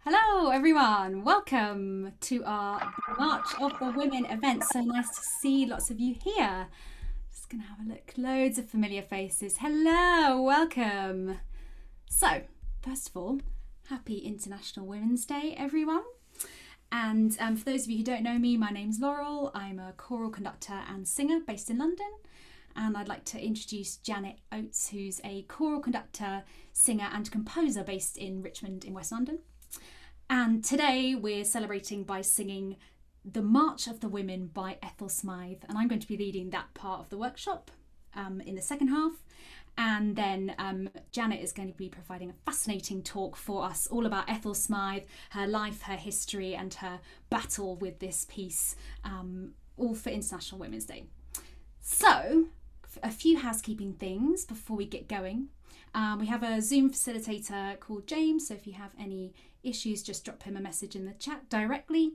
Hello, everyone. Welcome to our March of the Women event. So nice to see lots of you here. Just going to have a look. Loads of familiar faces. Hello, welcome. So, first of all, happy International Women's Day, everyone. And for those of you who don't know me, my name's Laurel. I'm a choral conductor and singer based in London. And I'd like to introduce Janet Oates, who's a choral conductor, singer, and composer based in Richmond in West London. And today we're celebrating by singing The March of the Women by Ethel Smythe. And I'm going to be leading that part of the workshop in the second half. And then Janet is going to be providing a fascinating talk for us all about Ethel Smythe, her life, her history, and her battle with this piece, all for International Women's Day. So, a few housekeeping things before we get going. We have a Zoom facilitator called James, so if you have any issues, just drop him a message in the chat directly.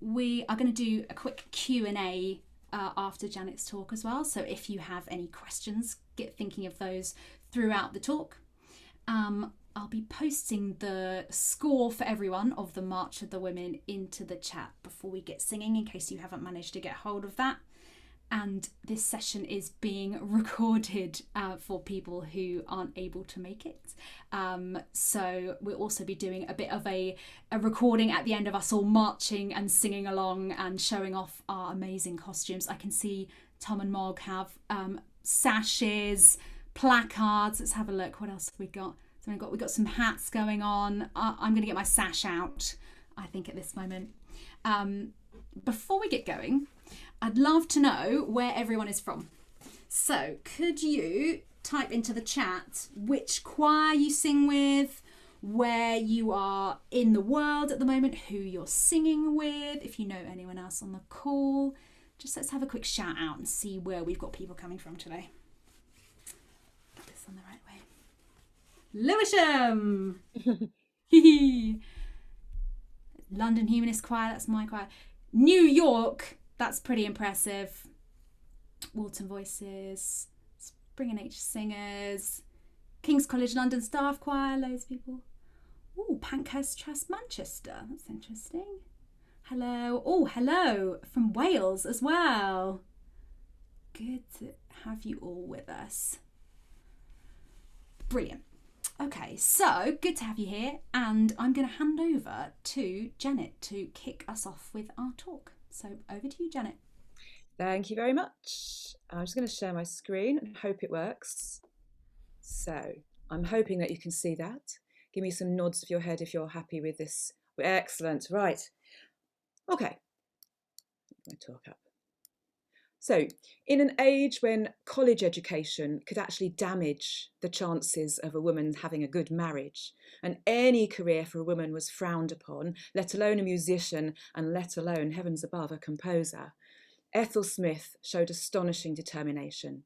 We are going to do a quick Q&A after Janet's talk as well, so if you have any questions, get thinking of those throughout the talk. I'll be posting the score for everyone of the March of the Women into the chat before we get singing, in case you haven't managed to get hold of that. And this session is being recorded for people who aren't able to make it. So we'll also be doing a bit of a recording at the end of us all marching and singing along and showing off our amazing costumes. I can see Tom and Mog have sashes, placards. Let's have a look. What else have we got? So we've got some hats going on. I'm going to get my sash out, I think, at this moment. Before we get going, I'd love to know where everyone is from. So could you type into the chat which choir you sing with, where you are in the world at the moment, who you're singing with, if you know anyone else on the call. Just let's have a quick shout out and see where we've got people coming from today. Get this on the right way. Lewisham! London Humanist Choir, that's my choir. New York, that's pretty impressive. Walton Voices, Spring and H Singers, King's College London Staff Choir, loads of people. Oh, Pankhurst Trust Manchester, that's interesting. Hello. Oh, hello from Wales as well. Good to have you all with us. Brilliant. Okay, so good to have you here, and I'm going to hand over to Janet to kick us off with our talk. So over to you, Janet. Thank you very much. I'm just going to share my screen and hope it works. So I'm hoping that you can see that. Give me some nods of your head if you're happy with this. Excellent. Right. Okay. My talk up. So, in an age when college education could actually damage the chances of a woman having a good marriage, and any career for a woman was frowned upon, let alone a musician, and let alone, heavens above, a composer, Ethel Smythe showed astonishing determination.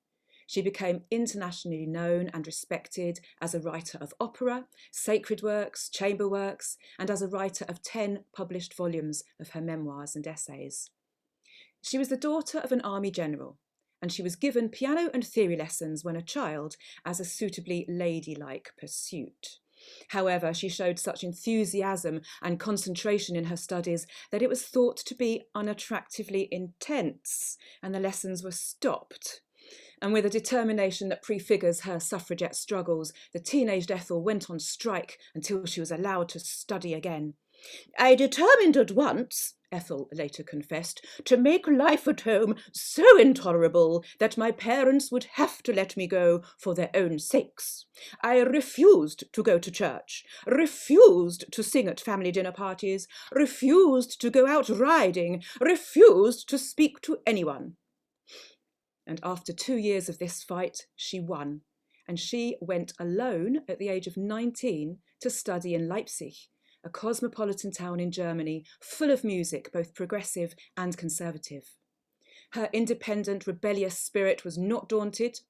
She became internationally known and respected as a writer of opera, sacred works, chamber works, and as a writer of 10 published volumes of her memoirs and essays. She was the daughter of an army general, and she was given piano and theory lessons when a child as a suitably ladylike pursuit. However, she showed such enthusiasm and concentration in her studies that it was thought to be unattractively intense, and the lessons were stopped. And with a determination that prefigures her suffragette struggles, the teenaged Ethel went on strike until she was allowed to study again. I determined at once, Ethel later confessed, to make life at home so intolerable that my parents would have to let me go for their own sakes. I refused to go to church, refused to sing at family dinner parties, refused to go out riding, refused to speak to anyone. And after 2 years of this fight, she won, and she went alone at the age of 19 to study in Leipzig, a cosmopolitan town in Germany full of music, both progressive and conservative. Her independent, rebellious spirit was not daunted.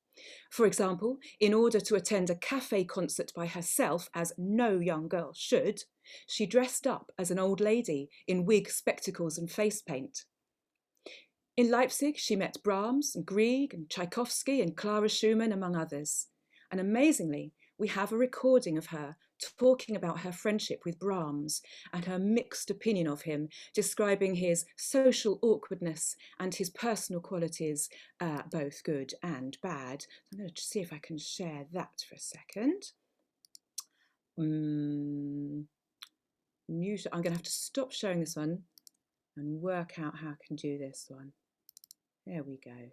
For example, in order to attend a cafe concert by herself, as no young girl should, she dressed up as an old lady in wig, spectacles, and face paint. In Leipzig, she met Brahms and Grieg and Tchaikovsky and Clara Schumann, among others. And amazingly, we have a recording of her talking about her friendship with Brahms and her mixed opinion of him, describing his social awkwardness and his personal qualities, both good and bad. I'm going to see if I can share that for a second. I'm going to have to stop showing this one and work out how I can do this one. There we go.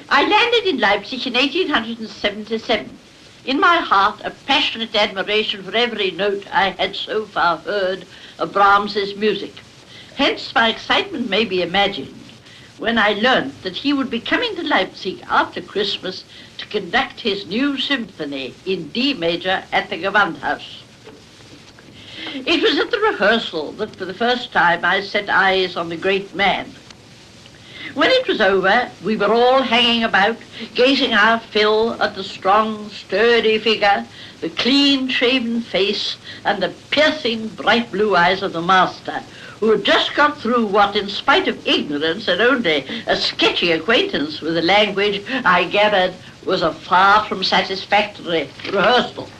I landed in Leipzig in 1877. In my heart, a passionate admiration for every note I had so far heard of Brahms's music. Hence, my excitement may be imagined when I learnt that he would be coming to Leipzig after Christmas to conduct his new symphony in D major at the Gewandhaus. It was at the rehearsal that for the first time I set eyes on the great man. When it was over, we were all hanging about, gazing our fill at the strong, sturdy figure, the clean-shaven face, and the piercing, bright blue eyes of the master, who had just got through what, in spite of ignorance and only a sketchy acquaintance with the language, I gathered was a far from satisfactory rehearsal.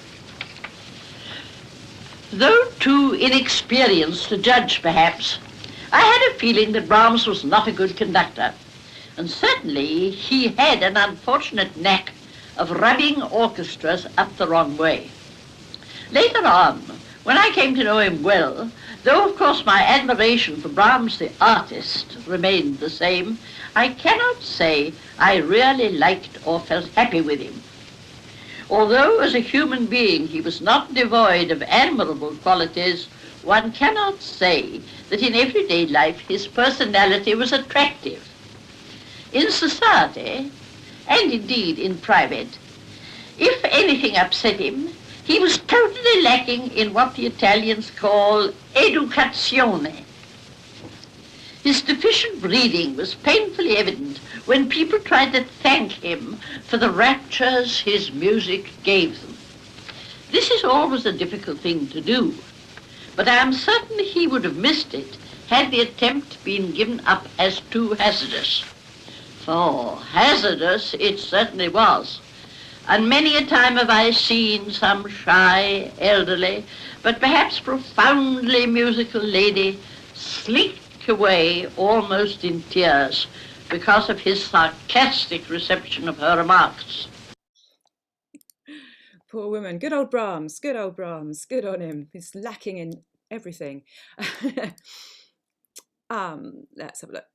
Though too inexperienced to judge, perhaps, I had a feeling that Brahms was not a good conductor, and certainly he had an unfortunate knack of rubbing orchestras up the wrong way. Later on, when I came to know him well, though of course my admiration for Brahms the artist remained the same, I cannot say I really liked or felt happy with him. Although as a human being he was not devoid of admirable qualities, one cannot say that in everyday life his personality was attractive. In society, and indeed in private, if anything upset him, he was totally lacking in what the Italians call educazione. His deficient breeding was painfully evident when people tried to thank him for the raptures his music gave them. This is always a difficult thing to do, but I am certain he would have missed it had the attempt been given up as too hazardous. For hazardous it certainly was, and many a time have I seen some shy, elderly, but perhaps profoundly musical lady slink away almost in tears because of his sarcastic reception of her remarks. Poor woman. Good old Brahms. Good old Brahms. Good on him. He's lacking in everything. Let's have a look.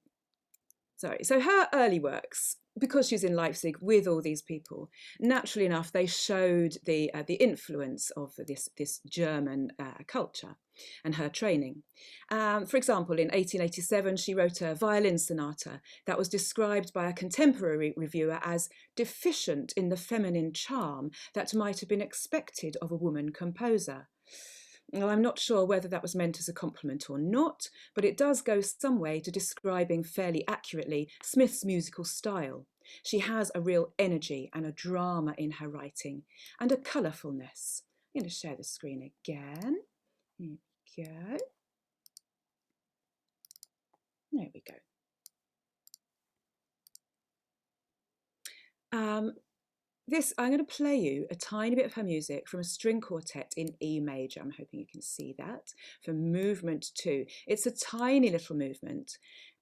Sorry. So her early works, because she's in Leipzig with all these people, naturally enough, they showed the influence of this German culture and her training. For example, in 1887, she wrote a violin sonata that was described by a contemporary reviewer as deficient in the feminine charm that might have been expected of a woman composer. Well, I'm not sure whether that was meant as a compliment or not, but it does go some way to describing fairly accurately Smith's musical style. She has a real energy and a drama in her writing and a colourfulness. I'm going to share the screen again. Here we go. There we go. I'm going to play you a tiny bit of her music from a string quartet in E major. I'm hoping you can see that, for movement 2. It's a tiny little movement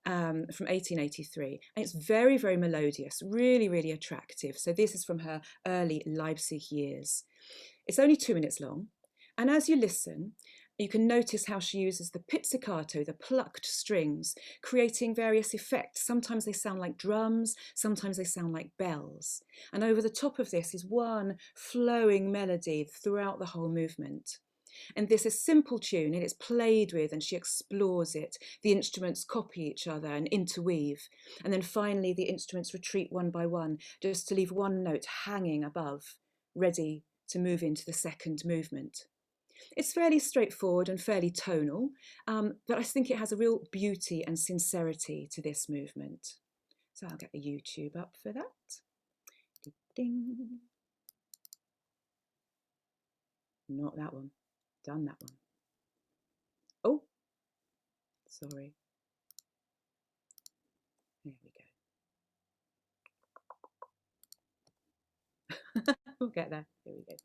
from 1883, and it's very, very melodious, really, really attractive. So this is from her early Leipzig years. It's only 2 minutes long, and as you listen, you can notice how she uses the pizzicato, the plucked strings, creating various effects. Sometimes they sound like drums, sometimes they sound like bells. And over the top of this is one flowing melody throughout the whole movement. And this is simple tune, and it's played with, and she explores it. The instruments copy each other and interweave. And then finally the instruments retreat one by one, just to leave one note hanging above, ready to move into the second movement. It's fairly straightforward and fairly tonal, but I think it has a real beauty and sincerity to this movement. So I'll get the YouTube up for that. Ding. Not that one. Done that one. Oh, sorry. There we go. We'll get there. Here we go.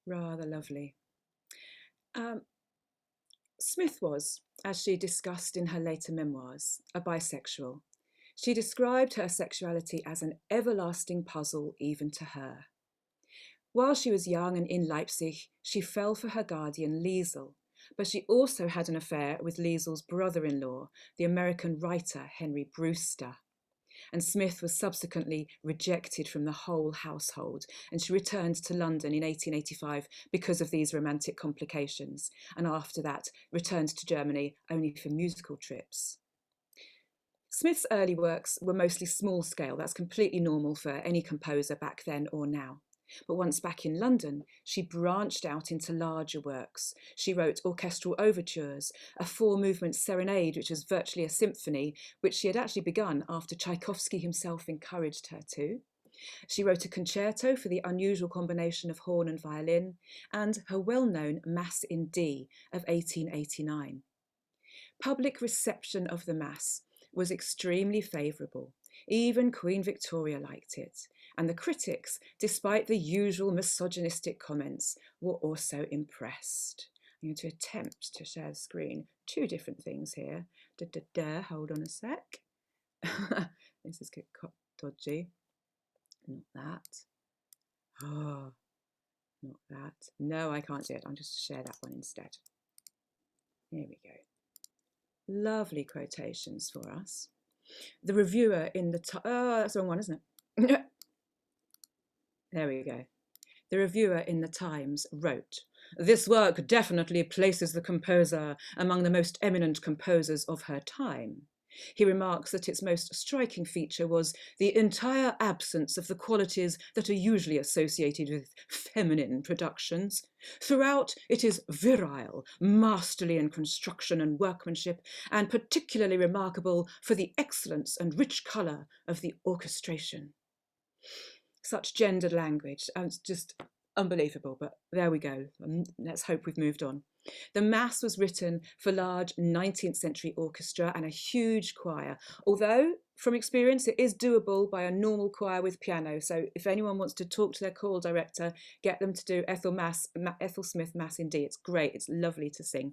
Rather lovely. Smith was, as she discussed in her later memoirs, a bisexual. She described her sexuality as an everlasting puzzle even to her. While she was young and in Leipzig, she fell for her guardian Liesl, but she also had an affair with Liesl's brother-in-law, the American writer Henry Brewster. And Smith was subsequently rejected from the whole household, and she returned to London in 1885 because of these romantic complications, and after that returned to Germany only for musical trips. Smith's early works were mostly small scale. That's completely normal for any composer back then or now. But once back in London, she branched out into larger works. She wrote orchestral overtures, a 4-movement serenade, which was virtually a symphony, which she had actually begun after Tchaikovsky himself encouraged her to. She wrote a concerto for the unusual combination of horn and violin, and her well-known Mass in D of 1889. Public reception of the Mass was extremely favourable. Even Queen Victoria liked it, and the critics, despite the usual misogynistic comments, were also impressed. I'm going to attempt to share the screen. 2 different things here. Hold on a sec. This is dodgy. Not that. Oh, not that. No, I can't do it. I'll just share that one instead. Here we go. Lovely quotations for us. The reviewer in the... Oh, that's the wrong one, isn't it? There we go. The reviewer in the Times wrote, "This work definitely places the composer among the most eminent composers of her time." He remarks that its most striking feature was the entire absence of the qualities that are usually associated with feminine productions. Throughout, it is virile, masterly in construction and workmanship, and particularly remarkable for the excellence and rich colour of the orchestration. Such gendered language, it's just unbelievable, but there we go. Let's hope we've moved on. The Mass was written for large 19th century orchestra and a huge choir, although from experience it is doable by a normal choir with piano. So if anyone wants to talk to their choral director, get them to do Ethel Smith Mass in D. It's great, it's lovely to sing.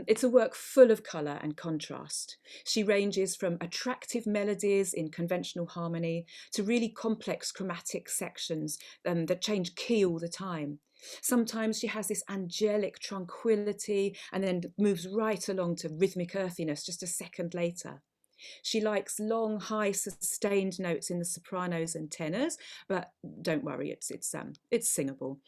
It's a work full of colour and contrast. She ranges from attractive melodies in conventional harmony to really complex chromatic sections that change key all the time. Sometimes she has this angelic tranquility and then moves right along to rhythmic earthiness just a second later. She likes long, high, sustained notes in the sopranos and tenors, but don't worry, it's singable.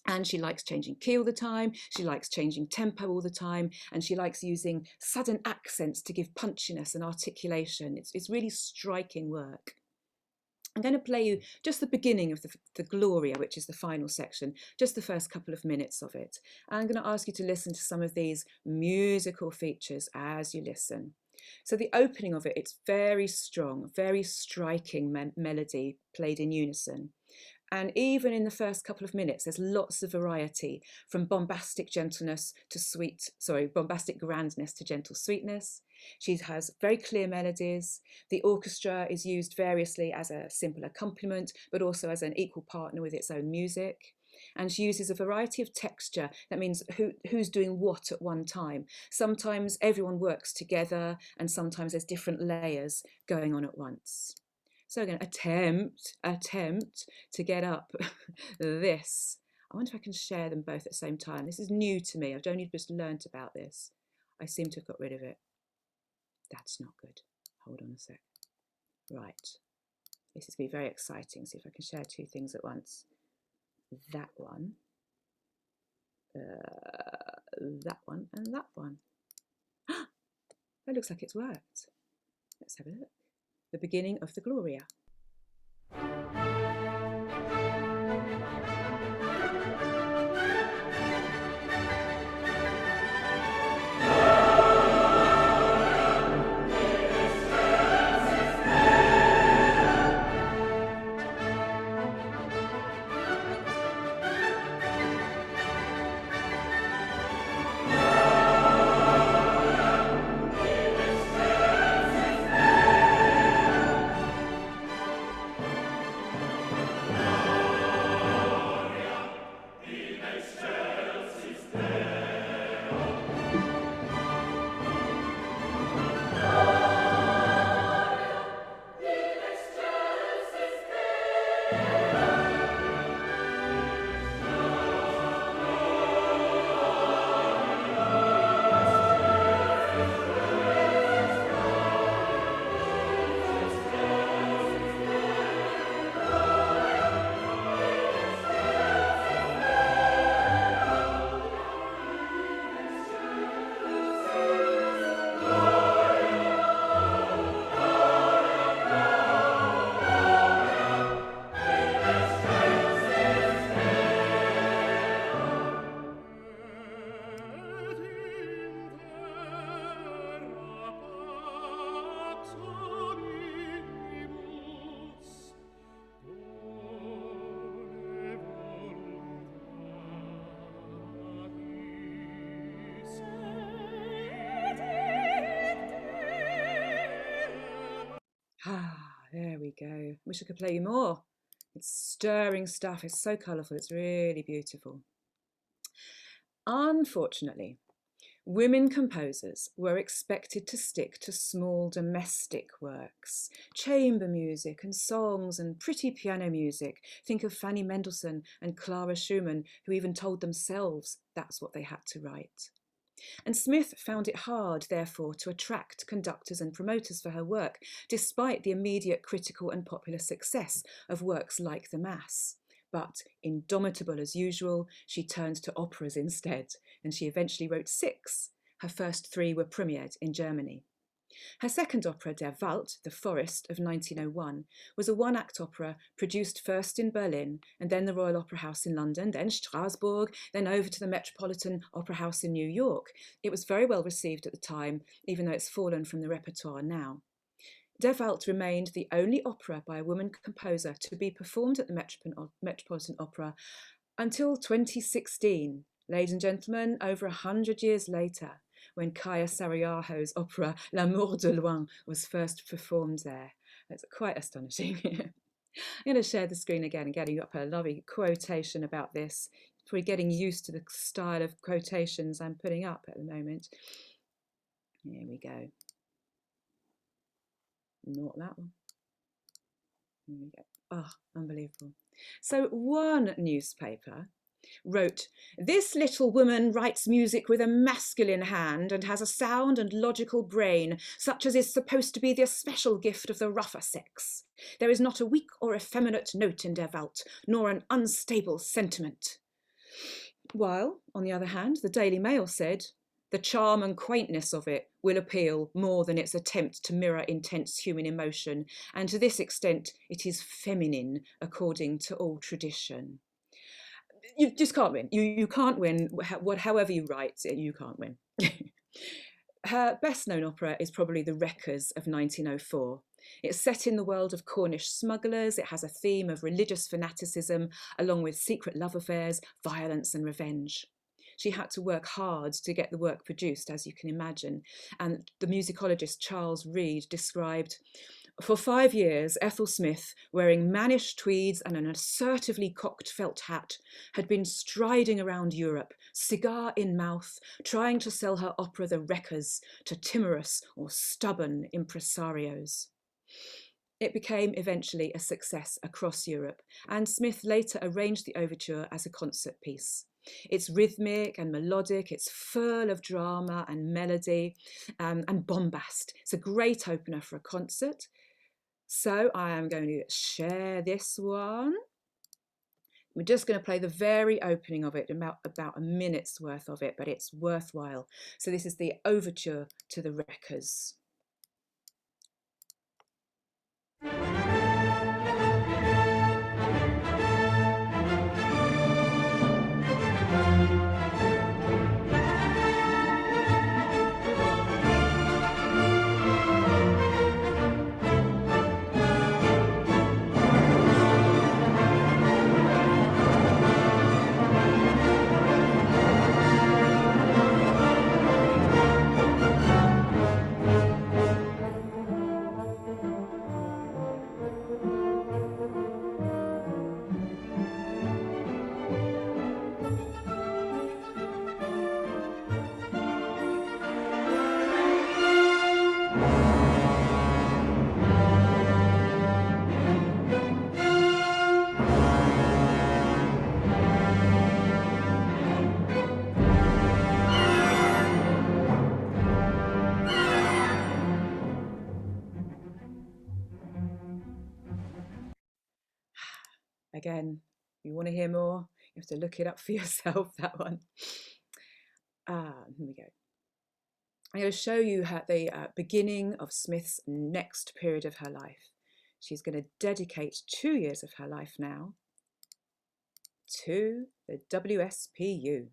And she likes changing key all the time. She likes changing tempo all the time. And she likes using sudden accents to give punchiness and articulation. It's really striking work. I'm going to play you just the beginning of the Gloria, which is the final section, just the first couple of minutes of it. And I'm going to ask you to listen to some of these musical features as you listen. So the opening of it, it's very strong, very striking melody played in unison. And even in the first couple of minutes, there's lots of variety, from bombastic grandness to gentle sweetness. She has very clear melodies. The orchestra is used variously as a simple accompaniment, but also as an equal partner with its own music. And she uses a variety of texture. That means who's doing what at one time. Sometimes everyone works together, and sometimes there's different layers going on at once. So I'm going to attempt to get up this. I wonder if I can share them both at the same time. This is new to me. I've only just learnt about this. I seem to have got rid of it. That's not good. Hold on a sec. Right. This is going to be very exciting. See if I can share two things at once. That one, and that one. That looks like it's worked. Let's have a look. The beginning of the Gloria. There we go. Wish I could play you more. It's stirring stuff. It's so colourful. It's really beautiful. Unfortunately, women composers were expected to stick to small domestic works, chamber music and songs and pretty piano music. Think of Fanny Mendelssohn and Clara Schumann, who even told themselves that's what they had to write. And Smith found it hard, therefore, to attract conductors and promoters for her work, despite the immediate critical and popular success of works like the Mass. But, indomitable as usual, she turned to operas instead, and she eventually wrote 6. Her first 3 were premiered in Germany. Her second opera, Der Wald, The Forest, of 1901, was a one-act opera produced first in Berlin and then the Royal Opera House in London, then Strasbourg, then over to the Metropolitan Opera House in New York. It was very well received at the time, even though it's fallen from the repertoire now. Der Wald remained the only opera by a woman composer to be performed at the Metropolitan Opera until 2016. Ladies and gentlemen, over 100 years later, when Kaya Sarayaho's opera L'Amour de Loin was first performed there. That's quite astonishing. I'm going to share the screen again and getting up a lovely quotation about this. Probably getting used to the style of quotations I'm putting up at the moment. Here we go. Not that one. Here we go. Oh, unbelievable. So one newspaper wrote, "This little woman writes music with a masculine hand and has a sound and logical brain, such as is supposed to be the especial gift of the rougher sex. There is not a weak or effeminate note in der Welt, nor an unstable sentiment." While, on the other hand, the Daily Mail said, "The charm and quaintness of it will appeal more than its attempt to mirror intense human emotion, and to this extent it is feminine according to all tradition." You just can't win. You can't win. However you write it, you can't win. Her best-known opera is probably The Wreckers of 1904. It's set in the world of Cornish smugglers. It has a theme of religious fanaticism, along with secret love affairs, violence and revenge. She had to work hard to get the work produced, as you can imagine. And the musicologist Charles Reed described, "For 5 years, Ethel Smith, wearing mannish tweeds and an assertively cocked felt hat, had been striding around Europe, cigar in mouth, trying to sell her opera The Wreckers to timorous or stubborn impresarios." It became eventually a success across Europe, and Smith later arranged the overture as a concert piece. It's rhythmic and melodic, it's full of drama and melody and bombast. It's a great opener for a concert. So I am going to share this one. We're just going to play the very opening of it, about a minute's worth of it, but it's worthwhile. So this is the overture to The Wreckers. Again, if you want to hear more, you have to look it up for yourself, that one. Here we go. I'm going to show you the beginning of Smith's next period of her life. She's going to dedicate 2 years of her life now to the WSPU.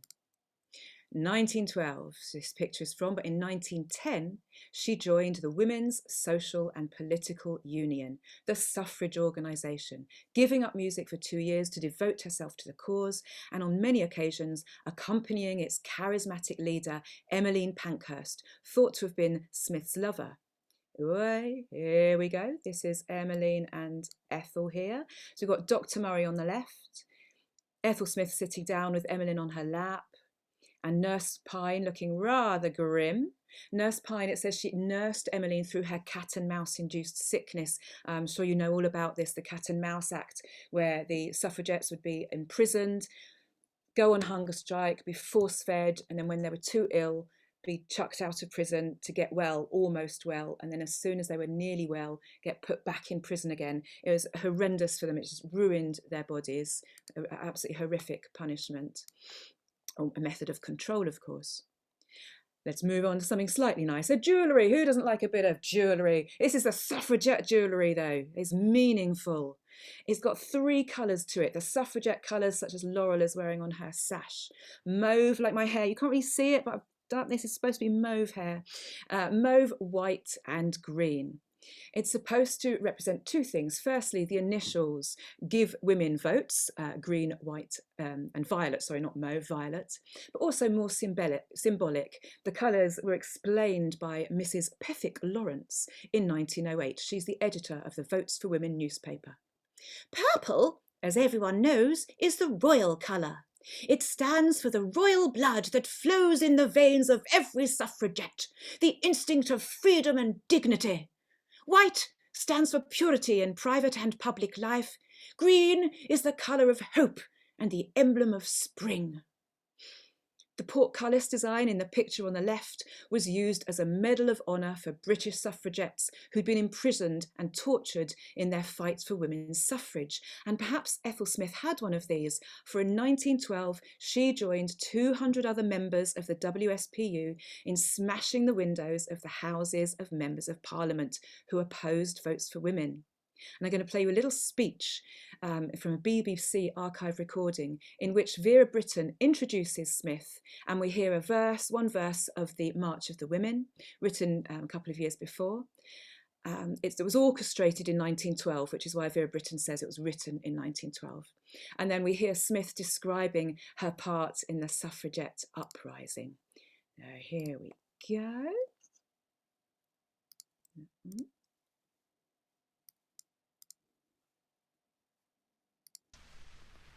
1912, this picture is from, but in 1910, she joined the Women's Social and Political Union, the suffrage organisation, giving up music for 2 years to devote herself to the cause, and on many occasions accompanying its charismatic leader, Emmeline Pankhurst, thought to have been Smith's lover. Here we go. This is Emmeline and Ethel here. So we've got Dr. Murray on the left, Ethel Smith sitting down with Emmeline on her lap, and Nurse Pine looking rather grim. Nurse Pine, it says she nursed Emmeline through her cat and mouse induced sickness. I'm sure you know all about this, the Cat and Mouse Act, where the suffragettes would be imprisoned, go on hunger strike, be force fed, and then when they were too ill, be chucked out of prison to get well, almost well, and then as soon as they were nearly well, get put back in prison again. It was horrendous for them. It just ruined their bodies. Absolutely horrific punishment. A method of control, of course. Let's move on to something slightly nicer. Jewellery. Who doesn't like a bit of jewellery? This is the suffragette jewellery, though. It's meaningful. It's got 3 colours to it. The suffragette colours, such as Laurel is wearing on her sash. Mauve, like my hair. You can't really see it, but I've done, this is supposed to be mauve hair. Mauve, white and green. It's supposed to represent 2 things. Firstly, the initials give women votes, green, white and violet, sorry, not mauve, violet, but also more symbolic. The colours were explained by Mrs. Pethick Lawrence in 1908. She's the editor of the Votes for Women newspaper. Purple, as everyone knows, is the royal colour. It stands for the royal blood that flows in the veins of every suffragette, the instinct of freedom and dignity. White stands for purity in private and public life. Green is the colour of hope and the emblem of spring. The portcullis design in the picture on the left was used as a medal of honour for British suffragettes who'd been imprisoned and tortured in their fight for women's suffrage. And perhaps Ethel Smith had one of these, for in 1912 she joined 200 other members of the WSPU in smashing the windows of the houses of members of Parliament who opposed votes for women. And I'm going to play you a little speech from a BBC archive recording in which Vera Brittain introduces Smith, and we hear one verse of the March of the Women, written a couple of years before. It was orchestrated in 1912, which is why Vera Brittain says it was written in 1912. And then we hear Smith describing her part in the suffragette uprising. Now, here we go.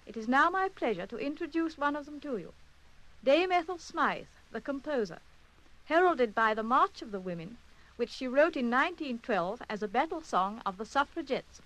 It is now my pleasure to introduce one of them to you, Dame Ethel Smythe, the composer, heralded by the March of the Women, which she wrote in 1912 as a battle song of the suffragettes.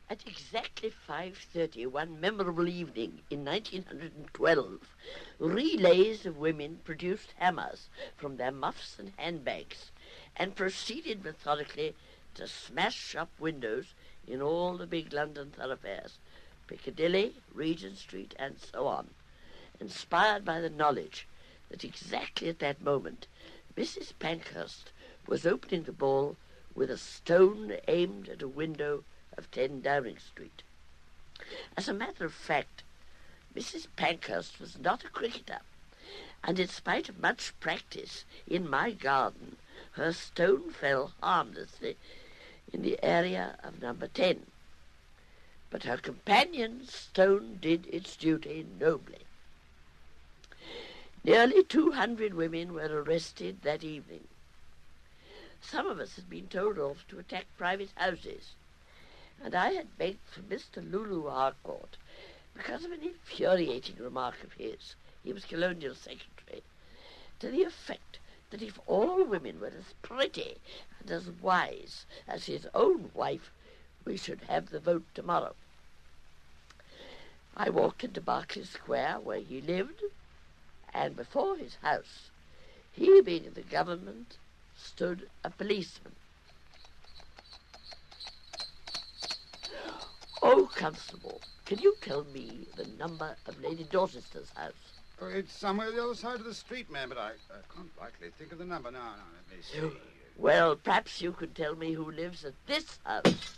At exactly 5:30 one memorable evening in 1912, relays of women produced hammers from their muffs and handbags and proceeded methodically to smash shop windows in all the big London thoroughfares, Piccadilly, Regent Street, and so on, inspired by the knowledge that exactly at that moment Mrs. Pankhurst was opening the ball with a stone aimed at a window of 10 Downing Street. As a matter of fact, Mrs. Pankhurst was not a cricketer, and in spite of much practice in my garden, her stone fell harmlessly in the area of number 10. But her companion's stone did its duty nobly. Nearly 200 women were arrested that evening. Some of us had been told off to attack private houses, and I had begged for Mr. Lulu Harcourt because of an infuriating remark of his, he was Colonial Secretary, to the effect that if all women were as pretty and as wise as his own wife, we should have the vote tomorrow. I walked into Berkeley Square, where he lived, and before his house, he being in the government, stood a policeman. Oh, Constable, can you tell me the number of Lady Dorchester's house? Oh, it's somewhere the other side of the street, ma'am, but I can't likely think of the number. No, let me see. Well, perhaps you could tell me who lives at this house.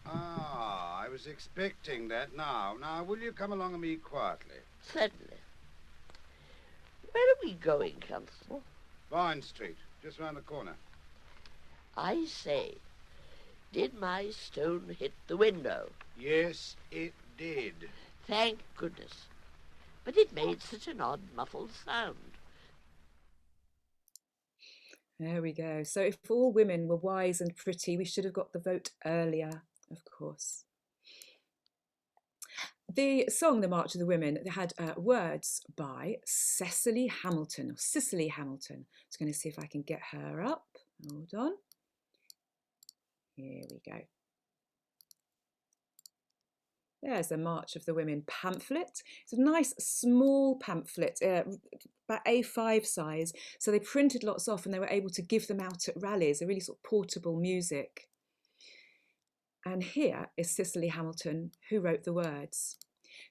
Ah, I was expecting that. Now, will you come along with me quietly? Certainly. Where are we going, Constable? Vine Street, just round the corner. I say, did my stone hit the window? Yes, it did. Thank goodness. But it made such an odd, muffled sound. There we go. So if all women were wise and pretty, we should have got the vote earlier, of course. The song, The March of the Women, had words by Cicely Hamilton. I'm just going to see if I can get her up. Hold on. Here we go. There's the March of the Women pamphlet. It's a nice small pamphlet, about A5 size. So they printed lots off and they were able to give them out at rallies, a really sort of portable music. And here is Cicely Hamilton, who wrote the words.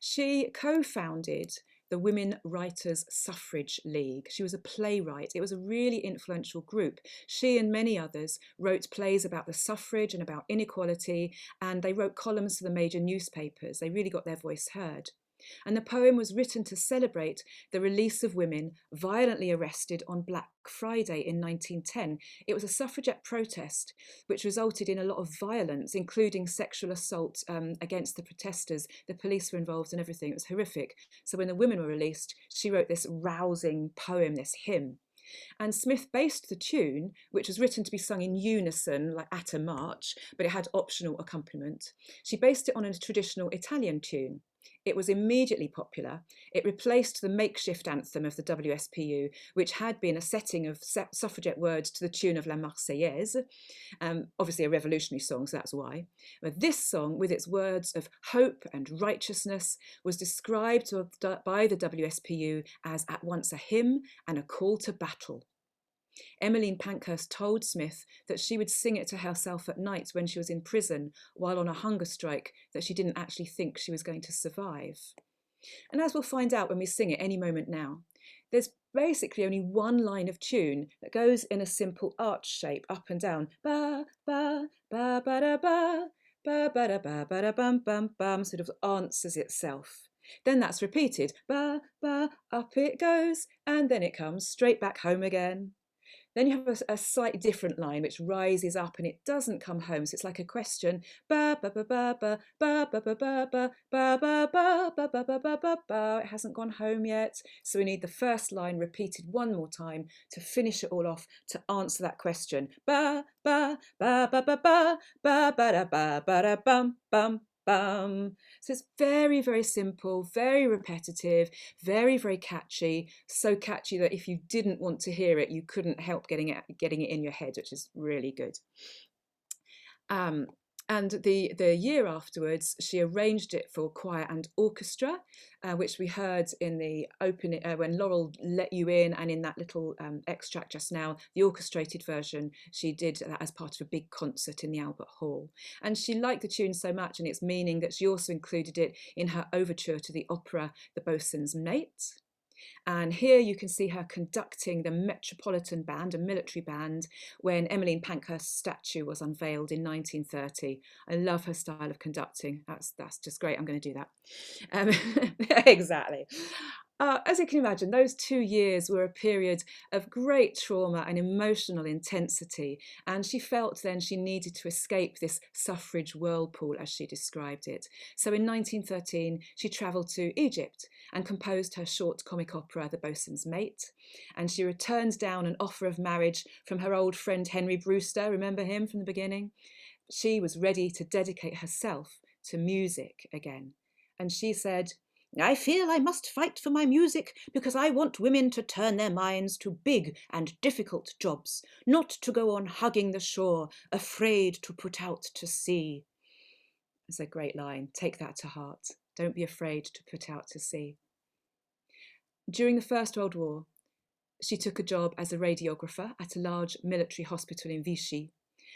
She co-founded the Women Writers' Suffrage League. She was a playwright. It was a really influential group. She and many others wrote plays about the suffrage and about inequality, and they wrote columns for the major newspapers. They really got their voice heard. And the poem was written to celebrate the release of women violently arrested on Black Friday in 1910. It was a suffragette protest which resulted in a lot of violence, including sexual assault against the protesters. The police were involved and everything. It was horrific. So when the women were released, she wrote this rousing poem, this hymn. And Smith based the tune, which was written to be sung in unison, like at a march, but it had optional accompaniment. She based it on a traditional Italian tune. It was immediately popular. It replaced the makeshift anthem of the WSPU, which had been a setting of suffragette words to the tune of La Marseillaise, obviously a revolutionary song, so that's why. But this song, with its words of hope and righteousness, was described by the WSPU as at once a hymn and a call to battle. Emmeline Pankhurst told Smith that she would sing it to herself at night when she was in prison while on a hunger strike that she didn't actually think she was going to survive. And as we'll find out when we sing it any moment now, there's basically only one line of tune that goes in a simple arch shape up and down. Ba, ba, ba, ba, da, ba, ba, ba, da, ba, ba, da, bum, bum, bum, sort of answers itself. Then that's repeated. Ba, ba, up it goes, and then it comes straight back home again. Then you have a slight different line which rises up and it doesn't come home. So it's like a question. Ba ba ba ba ba ba ba ba ba ba ba ba ba ba ba ba ba ba. It hasn't gone home yet. So we need the first line repeated one more time to finish it all off to answer that question. Ba ba ba ba ba ba ba ba da ba ba da bum bum. So it's very, very simple, very repetitive, very, very catchy. So catchy that if you didn't want to hear it, you couldn't help getting it in your head, which is really good. And the year afterwards, she arranged it for choir and orchestra, which we heard in the opening when Laurel let you in, and in that little extract just now, the orchestrated version, she did that as part of a big concert in the Albert Hall. And she liked the tune so much and its meaning that she also included it in her overture to the opera The Boatswain's Mate. And here you can see her conducting the Metropolitan Band, a military band, when Emmeline Pankhurst's statue was unveiled in 1930. I love her style of conducting. That's just great. I'm going to do that. Exactly. As you can imagine, those 2 years were a period of great trauma and emotional intensity, and she felt then she needed to escape this suffrage whirlpool, as she described it. So in 1913, she travelled to Egypt and composed her short comic opera, The Boatswain's Mate, and she returned down an offer of marriage from her old friend Henry Brewster, remember him from the beginning? She was ready to dedicate herself to music again, and she said, "I feel I must fight for my music because I want women to turn their minds to big and difficult jobs, not to go on hugging the shore, afraid to put out to sea." It's a great line. Take that to heart. Don't be afraid to put out to sea. During the First World War, she took a job as a radiographer at a large military hospital in Vichy.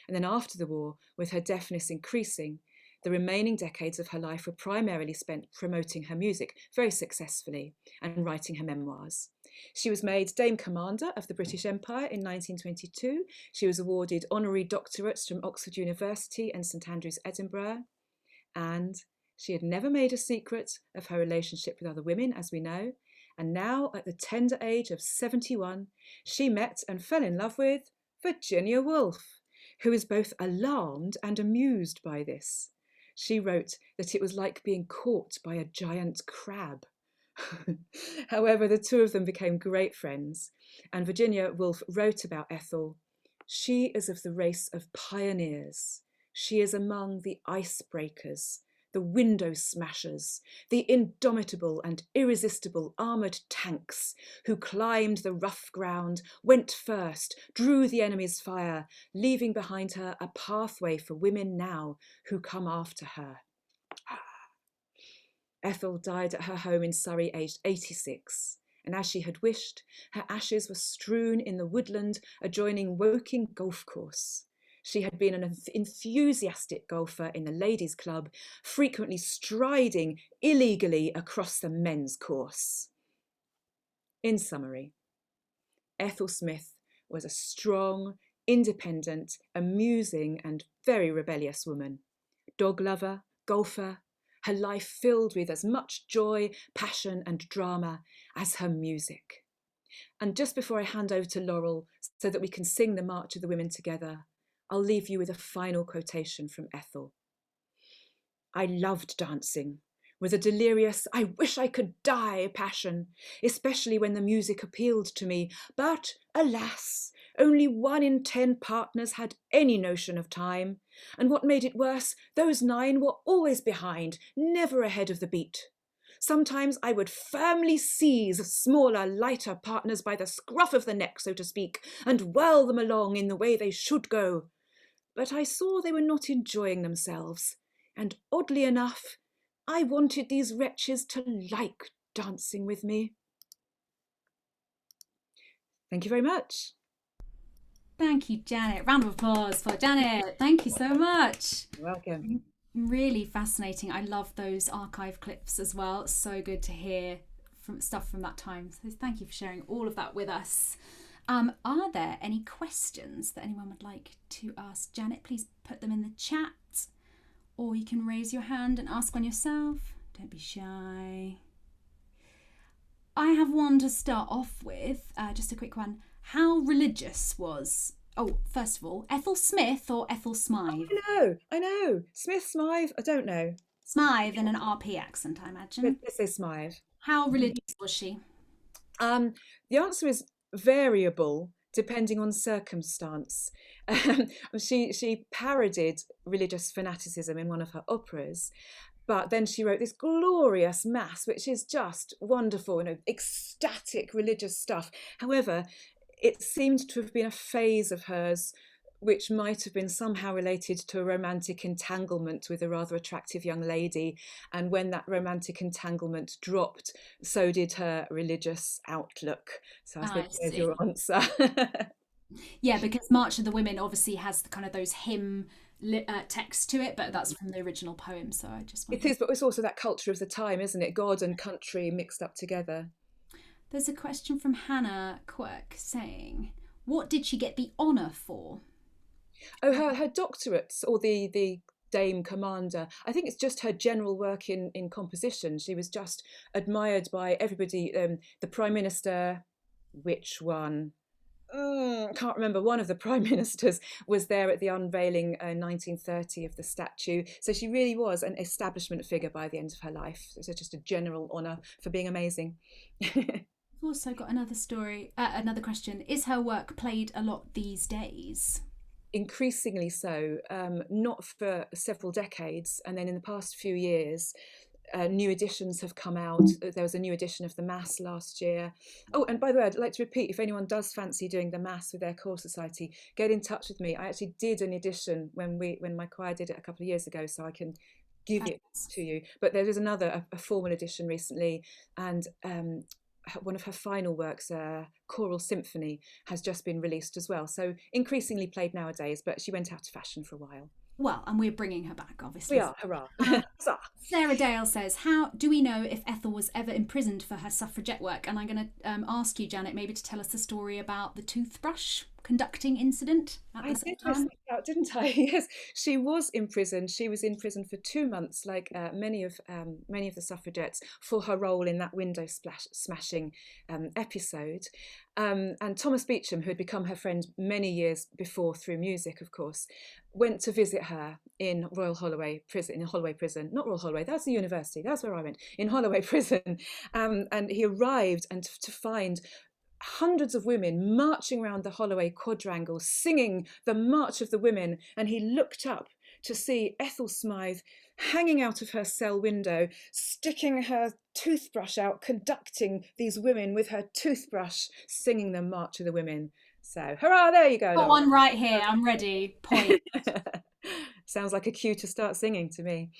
And then after the war, with her deafness increasing, the remaining decades of her life were primarily spent promoting her music very successfully and writing her memoirs. She was made Dame Commander of the British Empire in 1922. She was awarded honorary doctorates from Oxford University and St Andrews, Edinburgh. And she had never made a secret of her relationship with other women, as we know. And now, at the tender age of 71, she met and fell in love with Virginia Woolf, who is both alarmed and amused by this. She wrote that it was like being caught by a giant crab. However, the two of them became great friends, and Virginia Woolf wrote about Ethel, "She is of the race of pioneers. She is among the icebreakers, the window smashers, the indomitable and irresistible armoured tanks who climbed the rough ground, went first, drew the enemy's fire, leaving behind her a pathway for women now who come after her." Ethel died at her home in Surrey, aged 86, and as she had wished, her ashes were strewn in the woodland adjoining Woking Golf Course. She had been an enthusiastic golfer in the ladies' club, frequently striding illegally across the men's course. In summary, Ethel Smith was a strong, independent, amusing and very rebellious woman. Dog lover, golfer, her life filled with as much joy, passion and drama as her music. And just before I hand over to Laurel so that we can sing the March of the Women together, I'll leave you with a final quotation from Ethel. I loved dancing with a delirious, I wish I could die passion, especially when the music appealed to me. But alas, only 1 in 10 partners had any notion of time. And what made it worse, those 9 were always behind, never ahead of the beat. Sometimes I would firmly seize smaller, lighter partners by the scruff of the neck, so to speak, and whirl them along in the way they should go. But I saw they were not enjoying themselves, and oddly enough, I wanted these wretches to like dancing with me. Thank you very much. Thank you, Janet. Round of applause for Janet. Thank you so much. You're welcome. Really fascinating. I love those archive clips as well. It's so good to hear stuff from that time. So thank you for sharing all of that with us. Are there any questions that anyone would like to ask Janet? Please put them in the chat, or you can raise your hand and ask one yourself. Don't be shy. I have one to start off with, just a quick one. How religious was, first of all, Ethel Smith or Ethel Smythe? I know. Smith, Smythe, I don't know. Smythe in an RP accent, I imagine. Let's say Smythe. How religious was she? The answer is variable depending on circumstance. She parodied religious fanaticism in one of her operas, but then she wrote this glorious mass, which is just wonderful, ecstatic religious stuff. However, it seemed to have been a phase of hers which might have been somehow related to a romantic entanglement with a rather attractive young lady. And when that romantic entanglement dropped, so did her religious outlook. So I think there's your answer. Yeah, because March of the Women obviously has kind of those hymn text to it, but that's from the original poem. So I just It is, but it's also that culture of the time, isn't it? God and country mixed up together. There's a question from Hannah Quirk saying, what did she get the honour for? Oh, her doctorates, or the Dame Commander. I think it's just her general work in composition. She was just admired by everybody. The Prime Minister, which one? Can't remember. One of the Prime Ministers was there at the unveiling in 1930 of the statue. So she really was an establishment figure by the end of her life. So just a general honour for being amazing. I've also got another question. Is her work played a lot these days? Increasingly so, not for several decades. And then in the past few years, new editions have come out. There was a new edition of the Mass last year. Oh, and by the way, I'd like to repeat, if anyone does fancy doing the Mass with their choral society, get in touch with me. I actually did an edition when my choir did it a couple of years ago, so I can give it to you. But there is another, a formal edition recently, and one of her final works, Choral Symphony, has just been released as well. So increasingly played nowadays, but she went out of fashion for a while. Well, and we're bringing her back, obviously. We are, hurrah. Sarah Dale says, how do we know if Ethel was ever imprisoned for her suffragette work? And I'm going to ask you, Janet, maybe to tell us the story about the toothbrush conducting incident at the same time. Out, didn't I? Yes, she was imprisoned. She was in prison for 2 months, like many of the suffragettes, for her role in that window smashing episode. And Thomas Beecham, who had become her friend many years before through music, of course, went to visit her in Holloway Prison. Not Royal Holloway, that's the university. That's where I went, in Holloway Prison. And he arrived and to find hundreds of women marching around the Holloway quadrangle, singing the March of the Women, and he looked up to see Ethel Smythe hanging out of her cell window, sticking her toothbrush out, conducting these women with her toothbrush, singing the March of the Women. So, hurrah, there you go. Got one right here, I'm ready, point. Sounds like a cue to start singing to me.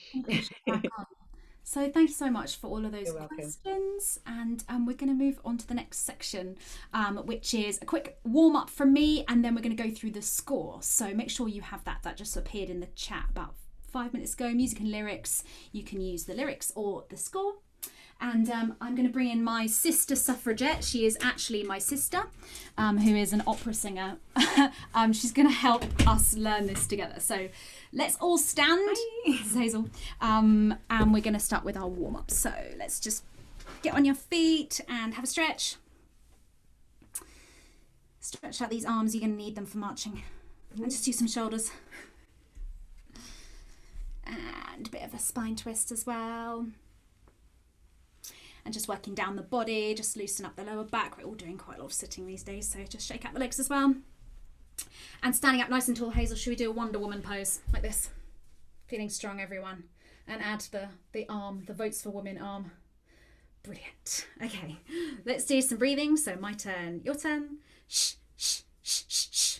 So thank you so much for all of those questions, and we're going to move on to the next section, which is a quick warm-up from me, and then we're going to go through the score. So make sure you have that just appeared in the chat about 5 minutes ago. Music and lyrics, you can use the lyrics or the score. And I'm going to bring in my sister suffragette. She is actually my sister, who is an opera singer. She's going to help us learn this together. So let's all stand. This is Hazel. And we're going to start with our warm-up. So let's just get on your feet and have a stretch. Stretch out these arms. You're going to need them for marching. And just do some shoulders. And a bit of a spine twist as well. And just working down the body, just loosen up the lower back. We're all doing quite a lot of sitting these days, so just shake out the legs as well. And standing up nice and tall, Hazel, should we do a Wonder Woman pose like this? Feeling strong, everyone. And add the arm, the Votes for Women arm. Brilliant. Okay, let's do some breathing. So my turn, your turn. Shh, shh, shh, shh, shh.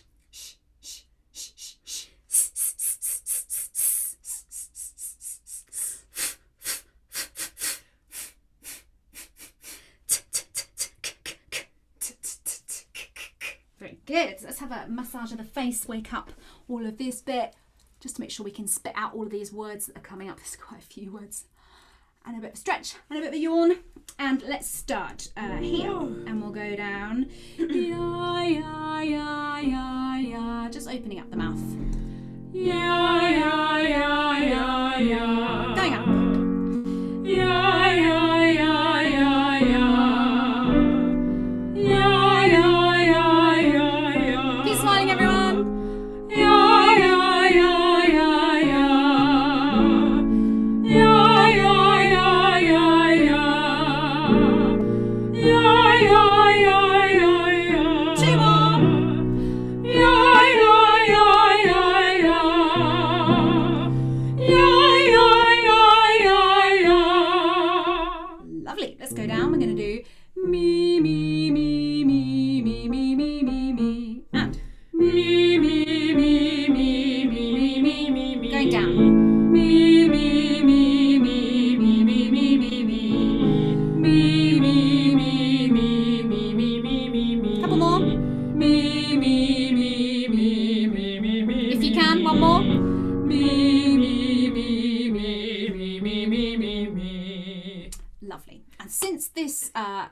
Good. Let's have a massage of the face, wake up all of this bit, just to make sure we can spit out all of these words that are coming up. There's quite a few words. And a bit of a stretch and a bit of a yawn. And let's start here. And we'll go down. Ya, ya, ya, ya, ya. Just opening up the mouth. Ya, ya, ya, ya, ya. Going up. Ya, ya, ya, ya, ya.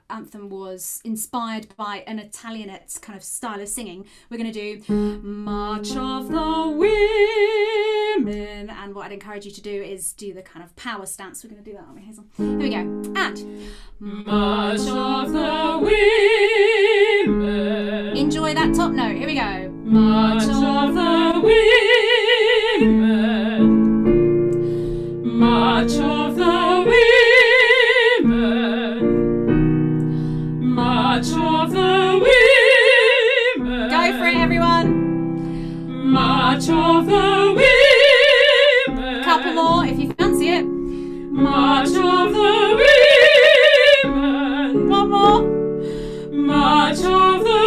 Anthem was inspired by an Italianate kind of style of singing. We're going to do March of the Women, and what I'd encourage you to do is do the kind of power stance. We're going to do that, aren't we, Hazel? Here we go. And March of the Women. Enjoy that top note. Here we go. March of the Women. March of the Women. March of the Women. Go for it, everyone. March of the Women. Couple more if you fancy it. March of the Women. One more. March of the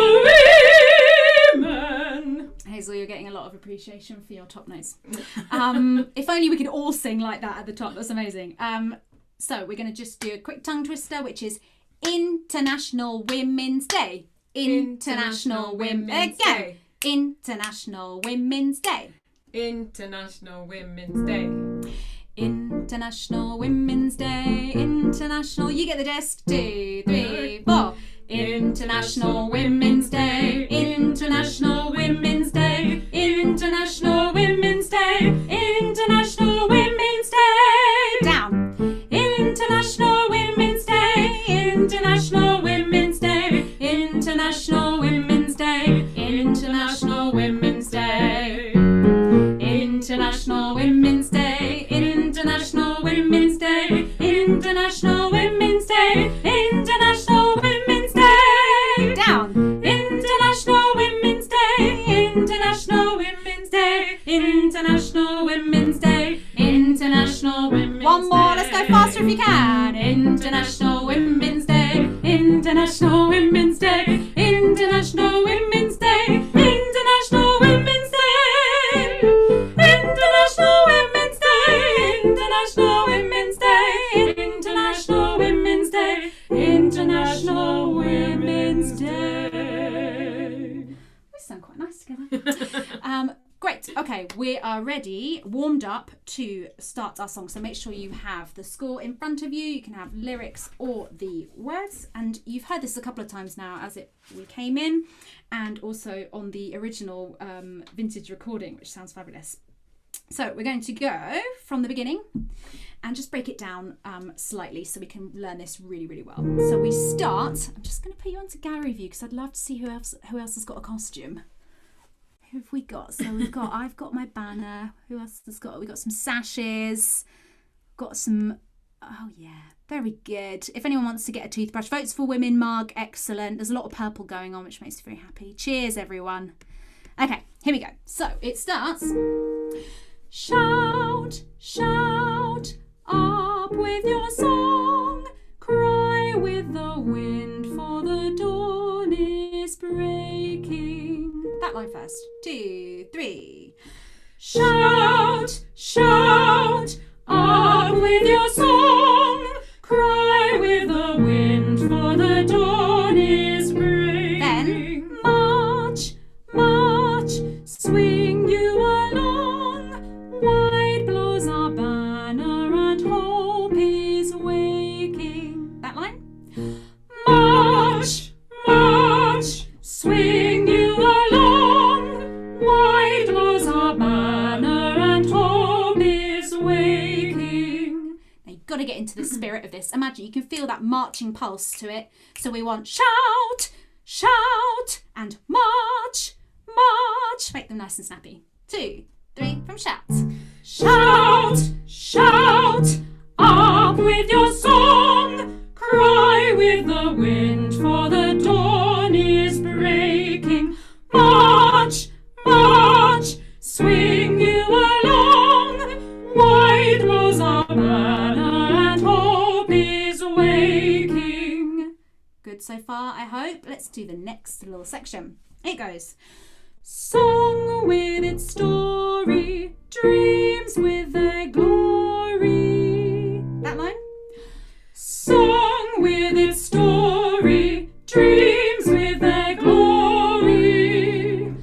Women. Hazel, you're getting a lot of appreciation for your top notes. If only we could all sing like that at the top. That's amazing. So we're going to just do a quick tongue twister, which is International Women's Day. International Women's Day. International Women's Day. International Women's Day. International Women's Day. International. You get the gist. 2, 3, 4. International Women's Day. International Women's Day. International Women's Day. International Women's Day. Down. International Women's Day. International Women's Day. International Women's Day. International Women's Day. International Women's Day. International Women's Day. International Women's Day. International Women's Day. Down. International Women's Day. International Women's Day. International Women's Day. International Women's Day. One more. Let's go faster if you can. International Women's Day. International Women's Day. International Women's Day. International Women's Day. International Women's Day. International Women's Day. International Women's Day. International Women's Day. We sound quite nice together. Great. Okay. Okay, we are ready, warmed up to start our song. So make sure you have the score in front of you. You can have lyrics or the words. And you've heard this a couple of times now as we came in, and also on the original vintage recording, which sounds fabulous. So we're going to go from the beginning and just break it down slightly so we can learn this really, really well. So we start, I'm just going to put you onto gallery view because I'd love to see who else has got a costume. Who have we got? So I've got my banner. Who else has got? We've got some sashes. Got some, oh yeah, very good. If anyone wants to get a toothbrush, Votes for Women mug, excellent. There's a lot of purple going on, which makes me very happy. Cheers, everyone. Okay, here we go. So it starts. Shout, shout, up with your song. Cry with the wind, for the dawn is breaking. That line first. 2, 3. Shout, shout, up with your song. Cry with the wind, for the dawn is breaking. Then march, march, swing you along. Wide blows our banner and hope is waking. That line. March, march, swing you along. Wide blows our banner and hope is waking. Now you've got to get into the spirit of this. Imagine you can feel that marching pulse to it. So we want shout, shout, and march, march. Make them nice and snappy. 2, 3 from shout. Shout, shout, up with your song. Cry with the wind, for the dawn is breaking. March, march, swing you along. Wide blows our banner and hope is waking. Good so far, I hope. Let's do the next little section. It goes. Song with its story, dreams with their glory. That line. Song with its story, dreams with their glory.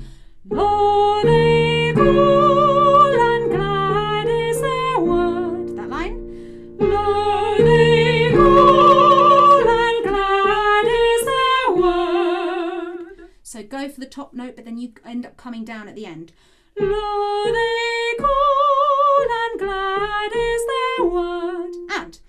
Lo, they call and glad is their word. That line. Lo, they call and glad is their word. So go for the top note, but then you end up coming down at the end. Lo, they call and glad is their word. And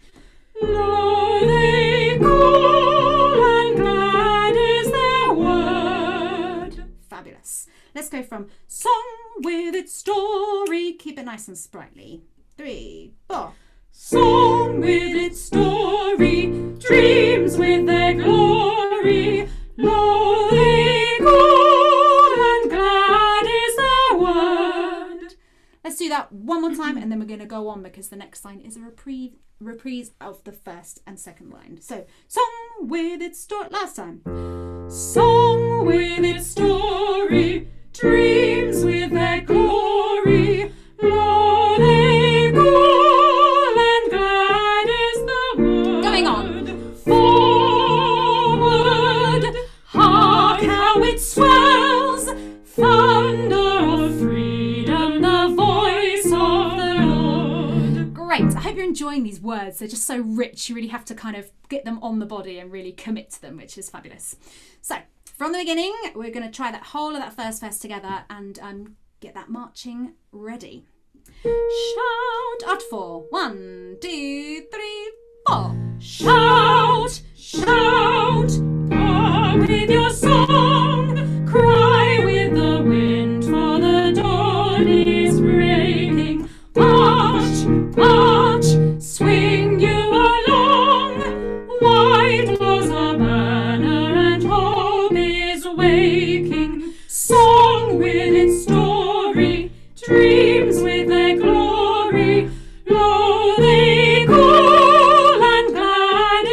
lo, they call and glad is their word. Fabulous. Let's go from song with its story. Keep it nice and sprightly. 3, 4. Song with its story, dreams with their glory. Lo, they call and glad is their word. Let's do that one more time and then we're going to go on because the next line is a reprise of the first and second line. So, song with its story. Last time. Song with its story, dreams with their glory. Lo, they call and glad is the word. Going on. Forward, hark how it swells. Thunder of freedom, the voice of the Lord. Great. I hope you're enjoying these words. They're just so rich. You really have to kind of get them on the body and really commit to them, which is fabulous. So, from the beginning, we're going to try that whole of that first verse together and get that marching ready. Shout out 4. 1, 2, 3, 4. Shout, shout, up with your song. Cry with the wind, for the dawn is breaking. March, march, swing you along. Wide blows our banner and hope is waking. Song with its story, dreams with their glory. Lo, they call and glad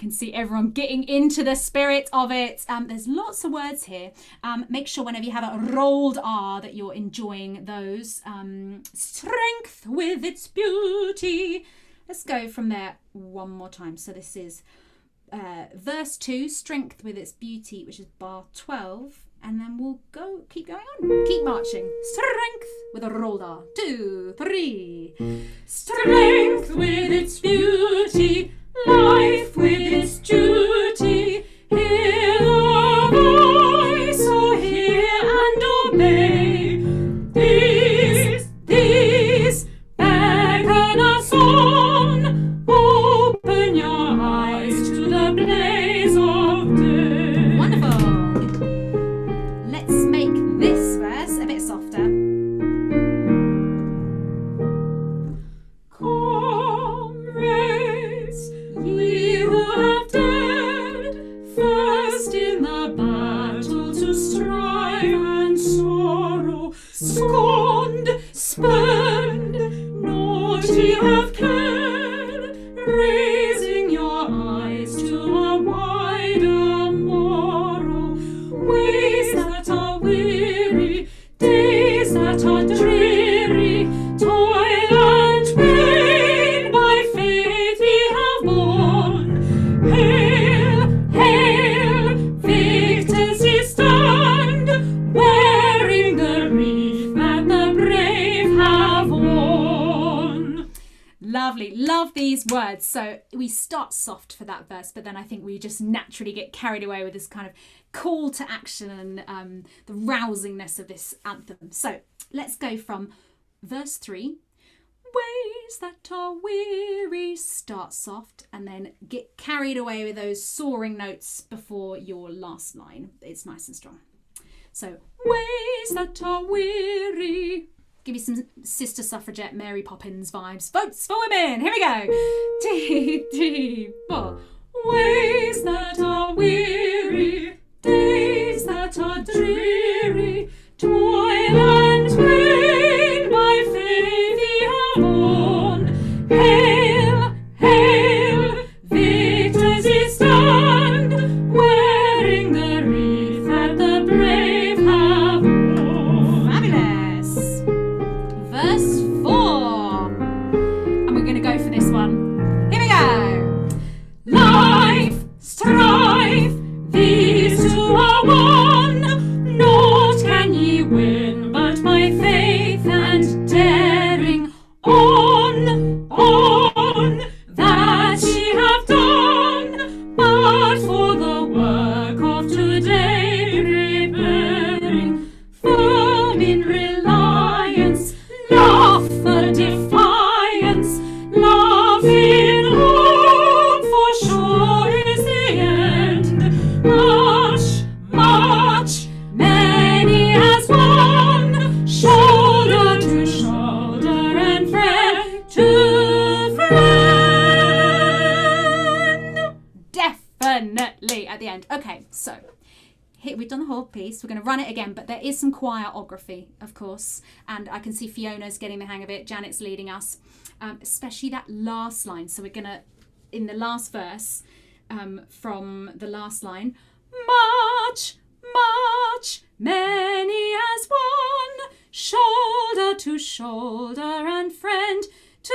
can see everyone getting into the spirit of it. There's lots of words here. Make sure whenever you have a rolled R that you're enjoying those. Strength with its beauty. Let's go from there one more time. So this is verse 2, strength with its beauty, which is bar 12. And then we'll keep going on. Keep marching. Strength with a rolled R. 2, 3. Strength with its beauty, life with its duty. Hear the voice, oh hear and obey. These beckon us on. Open your eyes to the blaze of day. Wonderful. Let's make this verse a bit softer. Comrades, ye who have dared first in the battle to strive and sorrow, scorned, spurned, naught ye have cared, raising your eyes to a wider morrow, ways that are weary, days that are dreary, toil and pain by faith ye have borne. Hail, hail, victors ye stand, wearing the wreath that the brave have worn. Lovely, love these words. So we start soft for that verse, but then I think we just naturally get carried away with this kind of call to action and the rousingness of this anthem. So let's go from verse 3. Ways that are weary, start soft, and then get carried away with those soaring notes before your last line. It's nice and strong. So, ways that are weary. Give me some Sister Suffragette Mary Poppins vibes. Votes for women. Here we go. 2, 3, 4. Ways that are weary, days that are dreary, toil and pain by faith ye have borne. Hail, hail, victors ye stand, wearing the wreath that the brave have worn. Fabulous. Verse 4. And we're going to go for this one. Here we go. Life, strife, these two are one. Naught can ye win but by faith and daring. On, that ye have done, but for the work of today preparing. Firm in reliance, laugh the defiance, laugh in hope, for sure is the end. March, many as one, shoulder to shoulder and friend to friend. Definitely at the end. Okay, so here we've done the whole piece. We're going to run it again, but there is some choirography, of course, and I can see Fiona's getting the hang of it. Janet's leading us, especially that last line. So we're going to, in the last verse, from the last line, march, march, many as one, shoulder to shoulder and friend to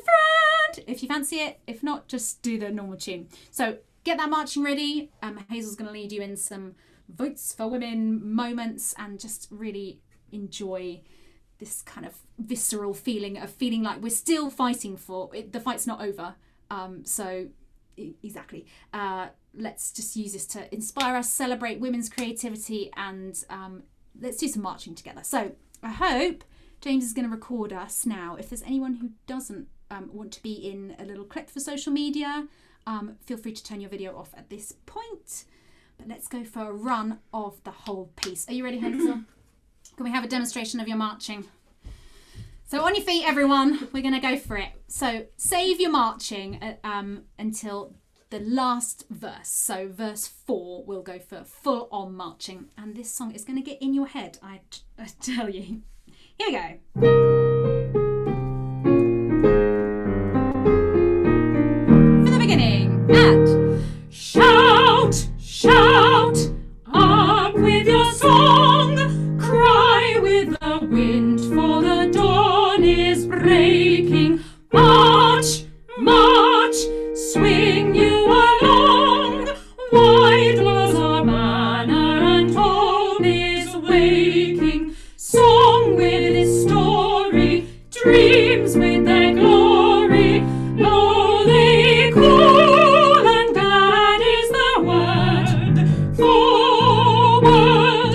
friend. If you fancy it, if not, just do the normal tune. So get that marching ready. Hazel's going to lead you in some votes for women moments and just really enjoy this kind of visceral feeling of feeling like we're still fighting for it. The fight's not over. Exactly. Let's just use this to inspire us, celebrate women's creativity, and let's do some marching together. So I hope James is going to record us now. If there's anyone who doesn't want to be in a little clip for social media, feel free to turn your video off at this point. But let's go for a run of the whole piece. Are you ready, Hazel? Can we have a demonstration of your marching? So on your feet, everyone, we're going to go for it. So save your marching until the last verse. So verse 4 will go for full on marching. And this song is going to get in your head, I tell you. Here we go. From the beginning, at breaking. March, march, swing you along. Wide was our banner and hope is waking. Song with its story, dreams with their glory. Lo, they call and glad is the word. Forward,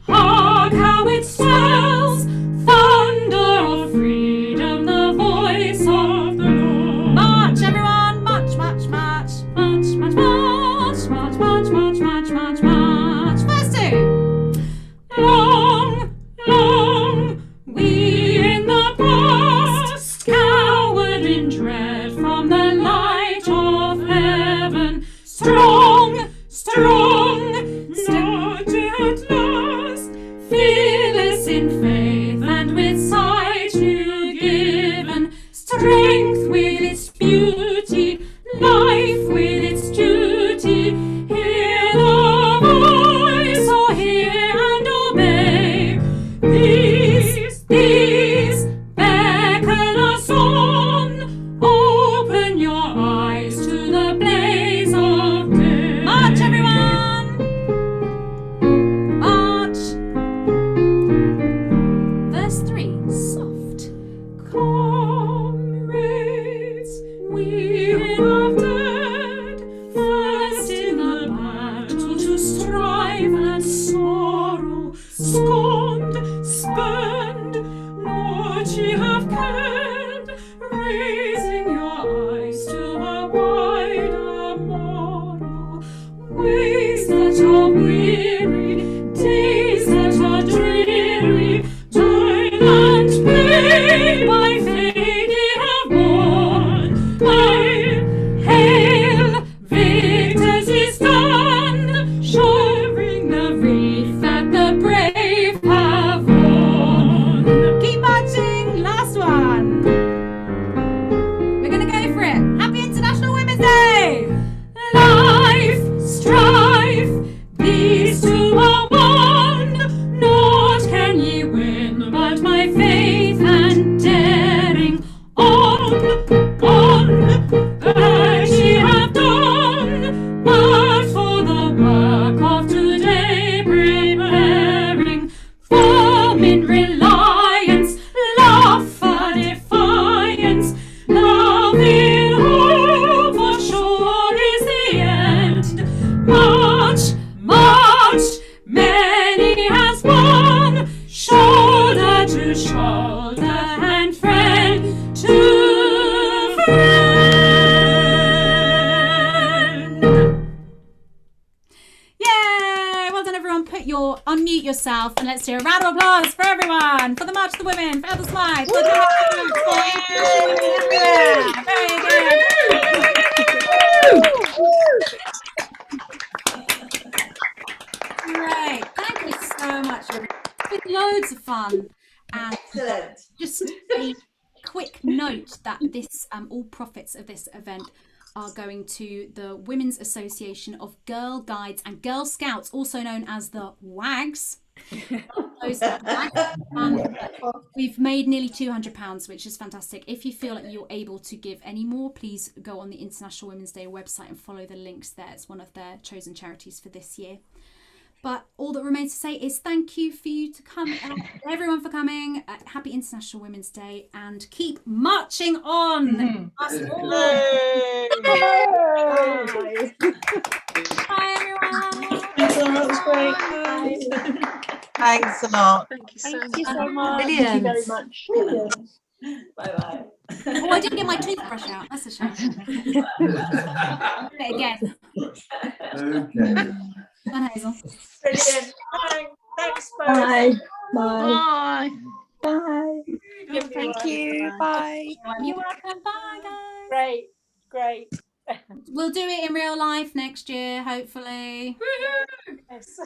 hark how it swells. Thunder of freedom, the voice of the Lord. March, everyone, march, march, march, march, march, march, march, march, march, march, march, march. First two. Long, long, we in the past, cowered in dread from the light of heaven. Strong, strong, start at last, fearless in faith and with sight new given. Strength with its beauty, life with its duty. Hear the voice, oh hear and obey. These beckon us on. Open your eyes to the blaze of day. March, everyone! March! Verse 3, soft. Comrades, we have dead, first in the battle to strive and sorrow, scorned, spurned, Lord, ye have cared, raising your eyes to a wider morrow. Ways that are weary, days that are dreary, toil and pain by faith ye have borne. Hail, hail, victors is done, showering the wreath that the brave have worn. Keep marching, last one. We're gonna go for it. Happy International Women's Day! Life, strife, these two are one. Naught can ye win but my faith and daring. On, as ye have done, but for the work of today preparing. Firm in reliance, love for defiance, love in hope, for sure is the end. March, march, many has won, shoulder to shoulder and friend to friend. Yay! Well done, everyone. Unmute yourself and let's do a round of applause for everyone, for the March of the Women, for Elder Smythe. For the everywhere. Very good. Great. Thank you so much. It's been loads of fun. And just a quick note that this all profits of this event are going to the Women's Association of Girl Guides and Girl Scouts, also known as the WAGs. We've made nearly £200, which is fantastic. If you feel like you're able to give any more, please go on the International Women's Day website and follow the links there. It's one of their chosen charities for this year. But all that remains to say is thank you for you to come, everyone for coming. Happy International Women's Day and keep marching on. Us all. Bye everyone. That was great. Thanks a lot. Thank you so much. Brilliant. Thank you very much. Bye-bye. Oh, I didn't get my toothbrush out. That's a shame. Do it again. Okay. Bye, Hazel. Brilliant. Thanks, both. Bye. Bye. Bye. Thank you. Bye. You're welcome. Bye, guys. Great. Great. We'll do it in real life next year, hopefully. Yes.